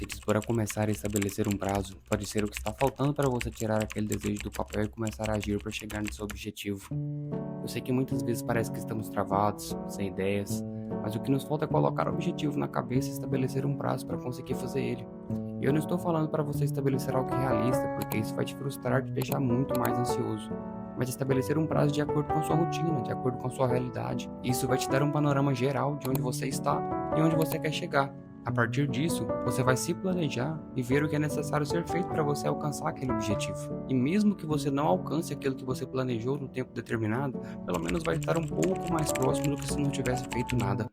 se dispor a começar a estabelecer um prazo pode ser o que está faltando para você tirar aquele desejo do papel e começar a agir para chegar no seu objetivo. Eu sei que muitas vezes parece que estamos travados, sem ideias, mas o que nos falta é colocar o objetivo na cabeça e estabelecer um prazo para conseguir fazer ele. E eu não estou falando para você estabelecer algo realista, porque isso vai te frustrar e te deixar muito mais ansioso. Mas estabelecer um prazo de acordo com a sua rotina, de acordo com a sua realidade. Isso vai te dar um panorama geral de onde você está e onde você quer chegar. A partir disso, você vai se planejar e ver o que é necessário ser feito para você alcançar aquele objetivo. E mesmo que você não alcance aquilo que você planejou no tempo determinado, pelo menos vai estar um pouco mais próximo do que se não tivesse feito nada.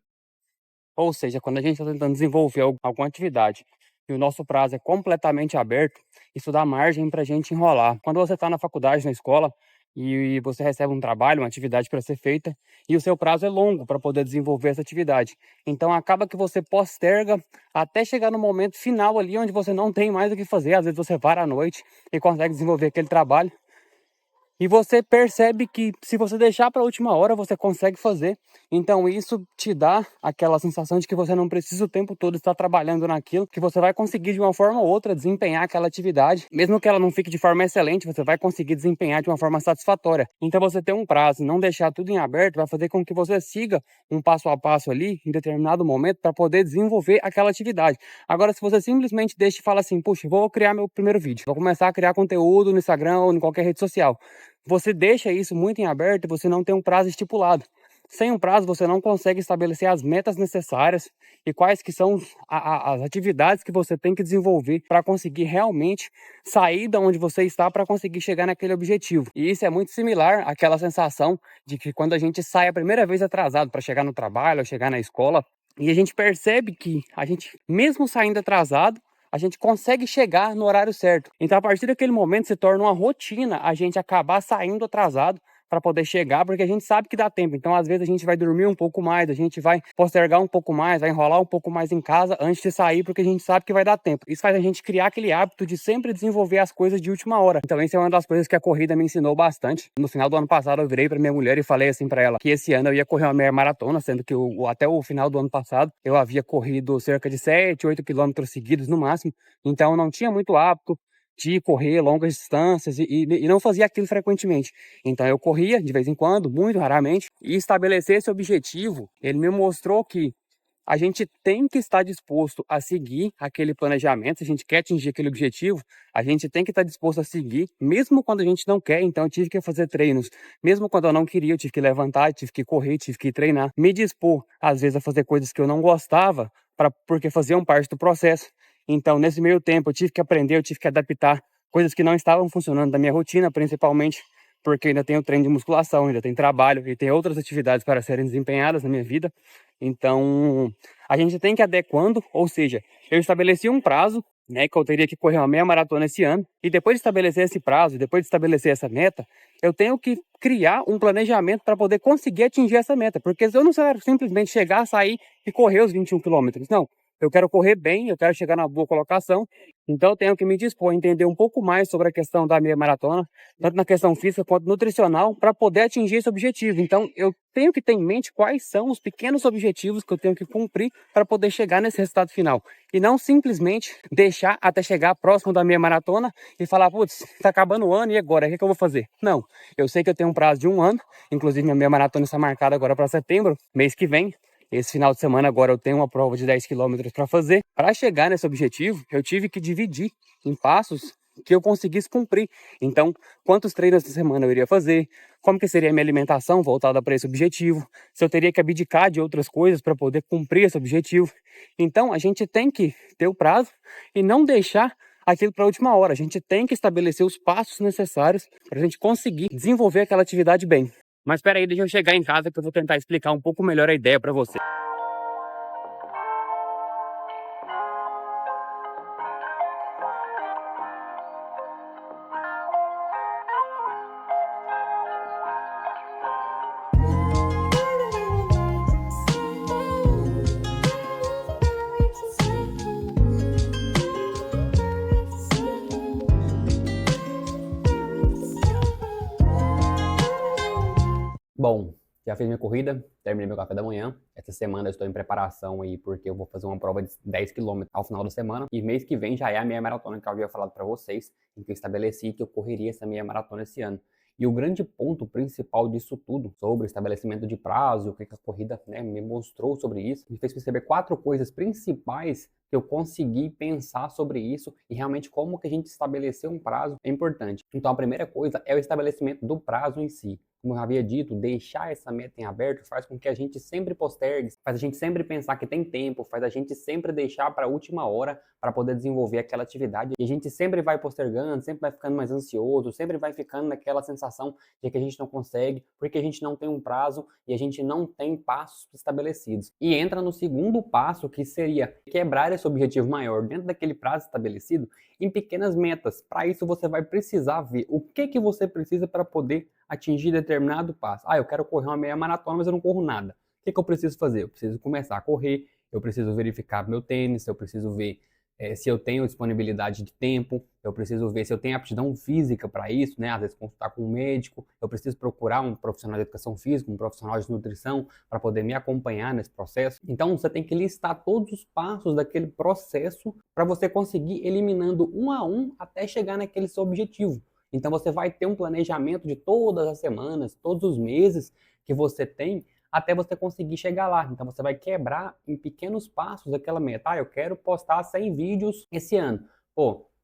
Ou seja, quando a gente está tentando desenvolver alguma atividade e o nosso prazo é completamente aberto, isso dá margem para a gente enrolar. Quando você está na faculdade, na escola, e você recebe um trabalho, uma atividade para ser feita, e o seu prazo é longo para poder desenvolver essa atividade. Então acaba que você posterga até chegar no momento final ali onde você não tem mais o que fazer. Às vezes você para à noite e consegue desenvolver aquele trabalho. E você percebe que se você deixar para a última hora, você consegue fazer. Então isso te dá aquela sensação de que você não precisa o tempo todo estar trabalhando naquilo, que você vai conseguir de uma forma ou outra desempenhar aquela atividade. Mesmo que ela não fique de forma excelente, você vai conseguir desempenhar de uma forma satisfatória. Então você ter um prazo, não deixar tudo em aberto, vai fazer com que você siga um passo a passo ali, em determinado momento, para poder desenvolver aquela atividade. Agora, se você simplesmente deixa e fala assim, puxa, vou criar meu primeiro vídeo, vou começar a criar conteúdo no Instagram ou em qualquer rede social. Você deixa isso muito em aberto e você não tem um prazo estipulado. Sem um prazo, você não consegue estabelecer as metas necessárias e quais que são as atividades que você tem que desenvolver para conseguir realmente sair da onde você está para conseguir chegar naquele objetivo. E isso é muito similar àquela sensação de que quando a gente sai a primeira vez atrasado para chegar no trabalho ou chegar na escola, e a gente percebe que a gente, mesmo saindo atrasado, a gente consegue chegar no horário certo. Então, a partir daquele momento, se torna uma rotina a gente acabar saindo atrasado para poder chegar, porque a gente sabe que dá tempo. Então, às vezes, a gente vai dormir um pouco mais, a gente vai postergar um pouco mais, vai enrolar um pouco mais em casa antes de sair, porque a gente sabe que vai dar tempo. Isso faz a gente criar aquele hábito de sempre desenvolver as coisas de última hora. Então, isso é uma das coisas que a corrida me ensinou bastante. No final do ano passado, eu virei para minha mulher e falei assim para ela que esse ano eu ia correr uma meia maratona, sendo que até o final do ano passado eu havia corrido cerca de 7, 8 quilômetros seguidos no máximo. Então, eu não tinha muito hábito de correr longas distâncias e não fazia aquilo frequentemente. Então eu corria de vez em quando, muito raramente, e estabelecer esse objetivo, ele me mostrou que a gente tem que estar disposto a seguir aquele planejamento. Se a gente quer atingir aquele objetivo, a gente tem que estar disposto a seguir, mesmo quando a gente não quer. Então eu tive que fazer treinos, mesmo quando eu não queria, eu tive que levantar, tive que correr, tive que treinar, me dispor às vezes a fazer coisas que eu não gostava, porque faziam parte do processo. Então, nesse meio tempo, eu tive que aprender, eu tive que adaptar coisas que não estavam funcionando da minha rotina, principalmente porque ainda tenho treino de musculação, ainda tem trabalho e tem outras atividades para serem desempenhadas na minha vida. Então, a gente tem que ir adequando, ou seja, eu estabeleci um prazo, né, que eu teria que correr uma meia maratona esse ano, e depois de estabelecer esse prazo, depois de estabelecer essa meta, eu tenho que criar um planejamento para poder conseguir atingir essa meta, porque eu não quero simplesmente chegar, sair e correr os 21 quilômetros, não. Eu quero correr bem, eu quero chegar na boa colocação, então eu tenho que me dispor a entender um pouco mais sobre a questão da meia maratona, tanto na questão física quanto nutricional, para poder atingir esse objetivo. Então eu tenho que ter em mente quais são os pequenos objetivos que eu tenho que cumprir para poder chegar nesse resultado final. E não simplesmente deixar até chegar próximo da meia maratona e falar, putz, está acabando o ano e agora? O que eu vou fazer? Não, eu sei que eu tenho um prazo de um ano, inclusive minha meia maratona está marcada agora para setembro, mês que vem. Esse final de semana agora eu tenho uma prova de 10 quilômetros para fazer. Para chegar nesse objetivo, eu tive que dividir em passos que eu conseguisse cumprir. Então, quantos treinos de semana eu iria fazer, como que seria a minha alimentação voltada para esse objetivo, se eu teria que abdicar de outras coisas para poder cumprir esse objetivo. Então, a gente tem que ter o prazo e não deixar aquilo para a última hora. A gente tem que estabelecer os passos necessários para a gente conseguir desenvolver aquela atividade bem. Mas espera aí, deixa eu chegar em casa que eu vou tentar explicar um pouco melhor a ideia para você. Bom, Já fiz minha corrida, terminei meu café da manhã. Essa semana eu estou em preparação aí porque eu vou fazer uma prova de 10 quilômetros ao final da semana. E mês que vem já é a meia maratona que eu havia falado para vocês, em que eu estabeleci que eu correria essa meia maratona esse ano. E o grande ponto principal disso tudo, sobre o estabelecimento de prazo, o que a corrida, né, me mostrou sobre isso, me fez perceber 4 coisas principais que eu consegui pensar sobre isso e realmente como que a gente estabelecer um prazo é importante. Então a primeira coisa é o estabelecimento do prazo em si. Como eu havia dito, deixar essa meta em aberto faz com que a gente sempre postergue, faz a gente sempre pensar que tem tempo, faz a gente sempre deixar para a última hora para poder desenvolver aquela atividade. E a gente sempre vai postergando, sempre vai ficando mais ansioso, sempre vai ficando naquela sensação de que a gente não consegue, porque a gente não tem um prazo e a gente não tem passos estabelecidos. E entra no segundo passo, que seria quebrar esse objetivo maior dentro daquele prazo estabelecido em pequenas metas. Para isso você vai precisar ver o que você precisa para poder atingir determinado passo. Eu quero correr uma meia maratona, mas eu não corro nada. O que eu preciso fazer? Eu preciso começar a correr, eu preciso verificar meu tênis, eu preciso ver se eu tenho disponibilidade de tempo, eu preciso ver se eu tenho aptidão física para isso, né? Às vezes consultar com um médico, eu preciso procurar um profissional de educação física, um profissional de nutrição para poder me acompanhar nesse processo. Então você tem que listar todos os passos daquele processo para você conseguir eliminando um a um até chegar naquele seu objetivo. Então você vai ter um planejamento de todas as semanas, todos os meses que você tem até você conseguir chegar lá. Então você vai quebrar em pequenos passos aquela meta. Eu quero postar 100 vídeos esse ano.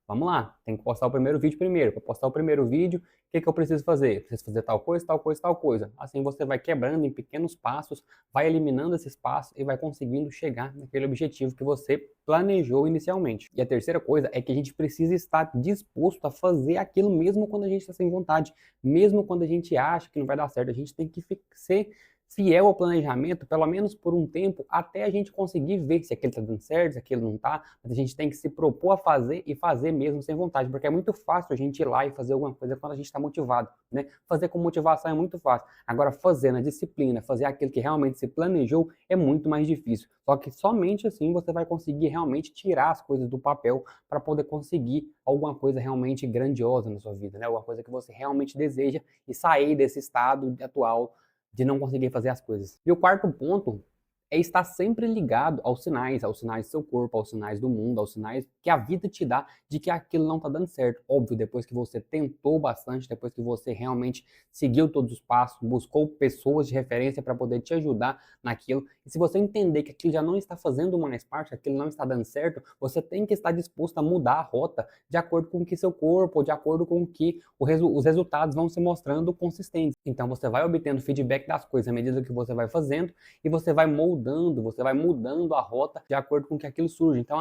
Vamos lá, tem que postar o primeiro vídeo primeiro. Para postar o primeiro vídeo, o que eu preciso fazer? Preciso fazer tal coisa, tal coisa, tal coisa. Assim você vai quebrando em pequenos passos, vai eliminando esses passos e vai conseguindo chegar naquele objetivo que você planejou inicialmente. E a terceira coisa é que a gente precisa estar disposto a fazer aquilo mesmo quando a gente está sem vontade. Mesmo quando a gente acha que não vai dar certo, a gente tem que ser fiel ao planejamento, pelo menos por um tempo, até a gente conseguir ver se aquele está dando certo, se aquele não está, mas a gente tem que se propor a fazer e fazer mesmo sem vontade, porque é muito fácil a gente ir lá e fazer alguma coisa quando a gente está motivado, né? Fazer com motivação é muito fácil. Agora, fazer na disciplina, fazer aquilo que realmente se planejou é muito mais difícil. Só que somente assim você vai conseguir realmente tirar as coisas do papel para poder conseguir alguma coisa realmente grandiosa na sua vida, né? Alguma coisa que você realmente deseja e sair desse estado atual de não conseguir fazer as coisas. E o quarto ponto é estar sempre ligado aos sinais do seu corpo, aos sinais do mundo, aos sinais que a vida te dá de que aquilo não está dando certo. Óbvio, depois que você tentou bastante, depois que você realmente seguiu todos os passos, buscou pessoas de referência para poder te ajudar naquilo. E se você entender que aquilo já não está fazendo mais parte, que aquilo não está dando certo, você tem que estar disposto a mudar a rota de acordo com o que seu corpo, de acordo com o que os resultados vão se mostrando consistentes. Então você vai obtendo feedback das coisas à medida que você vai fazendo e você vai mudando a rota de acordo com que aquilo surge. Então,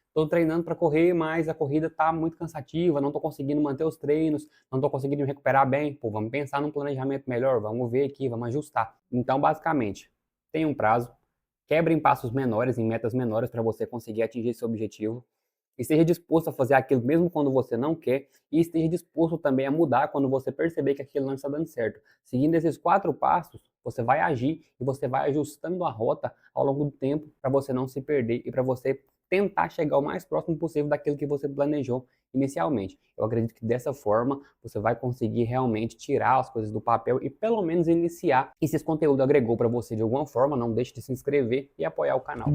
estou treinando para correr, mas a corrida está muito cansativa, não estou conseguindo manter os treinos, não estou conseguindo me recuperar bem. Vamos pensar num planejamento melhor, vamos ver aqui, vamos ajustar. Então, basicamente, tem um prazo, quebre em passos menores, em metas menores para você conseguir atingir esse objetivo. Esteja disposto a fazer aquilo mesmo quando você não quer e esteja disposto também a mudar quando você perceber que aquilo não está dando certo. Seguindo esses 4 passos, você vai agir e você vai ajustando a rota ao longo do tempo para você não se perder e para você tentar chegar o mais próximo possível daquilo que você planejou inicialmente. Eu acredito que dessa forma você vai conseguir realmente tirar as coisas do papel e pelo menos iniciar. E se esse conteúdo agregou para você de alguma forma, não deixe de se inscrever e apoiar o canal.